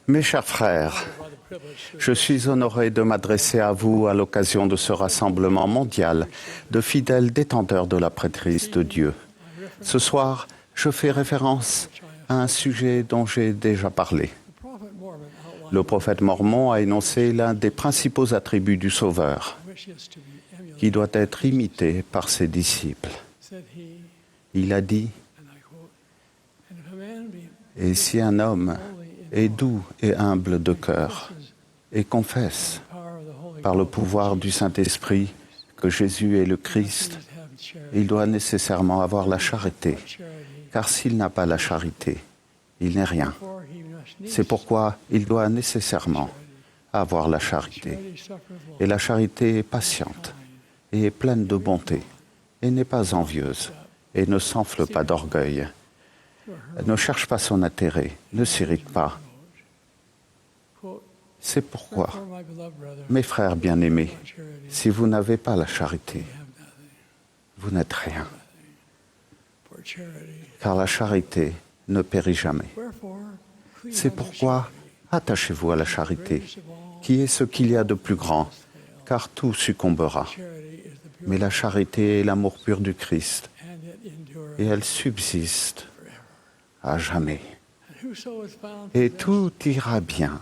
Mes chers frères, je suis honoré de m'adresser à vous à l'occasion de ce rassemblement mondial de fidèles détenteurs de la prêtrise de Dieu. Ce soir, je fais référence à un sujet dont j'ai déjà parlé. Le prophète Mormon a énoncé l'un des principaux attributs du Sauveur, qui doit être imité par ses disciples. Il a dit, « Et si un homme est doux et humble de cœur et confesse par le pouvoir du Saint-Esprit que Jésus est le Christ, il doit nécessairement avoir la charité, car s'il n'a pas la charité, il n'est rien. C'est pourquoi il doit nécessairement avoir la charité. Et la charité est patiente et est pleine de bonté et n'est pas envieuse et ne s'enfle pas d'orgueil. Elle ne cherche pas son intérêt, ne s'irrite pas. C'est pourquoi, mes frères bien-aimés, si vous n'avez pas la charité, vous n'êtes rien. Car la charité ne périt jamais. C'est pourquoi attachez-vous à la charité, qui est ce qu'il y a de plus grand, car tout succombera. Mais la charité est l'amour pur du Christ, et elle subsiste à jamais. Et tout ira bien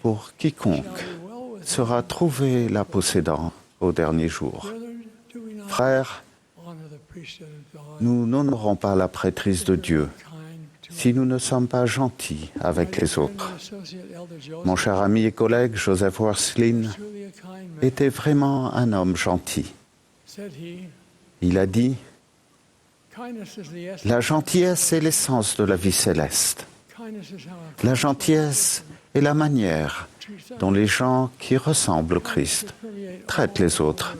pour quiconque sera trouvé la possédant au dernier jour. Frères, nous n'honorons pas la prêtrise de Dieu si nous ne sommes pas gentils avec les autres. Mon cher ami et collègue Joseph Worslin était vraiment un homme gentil. Il a dit, « La gentillesse est l'essence de la vie céleste. La gentillesse est la manière dont les gens qui ressemblent au Christ traitent les autres.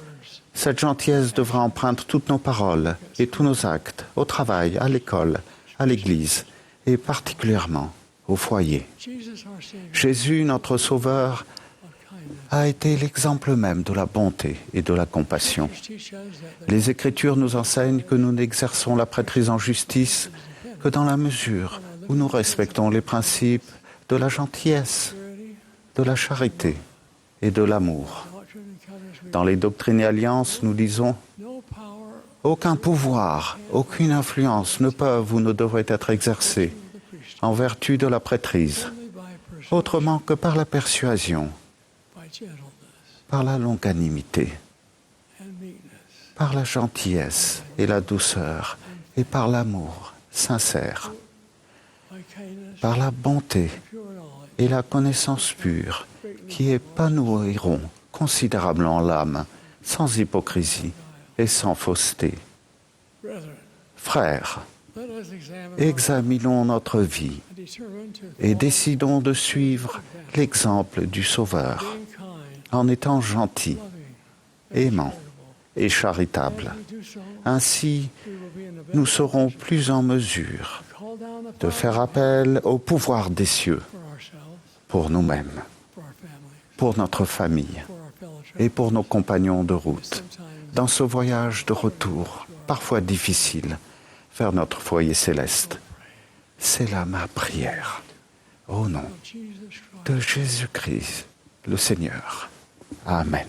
Cette gentillesse devra empreindre toutes nos paroles et tous nos actes, au travail, à l'école, à l'église et particulièrement au foyer. Jésus, notre Sauveur, a été l'exemple même de la bonté et de la compassion. Les Écritures nous enseignent que nous n'exerçons la prêtrise en justice que dans la mesure où nous respectons les principes de la gentillesse, de la charité et de l'amour. Dans les Doctrines et Alliances, nous disons « Aucun pouvoir, aucune influence ne peuvent ou ne devraient être exercés en vertu de la prêtrise, autrement que par la persuasion, par la longanimité, par la gentillesse et la douceur, et par l'amour sincère, par la bonté et la connaissance pure qui épanouiront considérablement l'âme, sans hypocrisie et sans fausseté. Frères, examinons notre vie et décidons de suivre l'exemple du Sauveur en étant gentils, aimants et charitables. Ainsi, nous serons plus en mesure de faire appel au pouvoir des cieux pour nous-mêmes, pour notre famille et pour nos compagnons de route, dans ce voyage de retour, parfois difficile, vers notre foyer céleste. C'est là ma prière, au nom de Jésus-Christ, le Seigneur. Amen.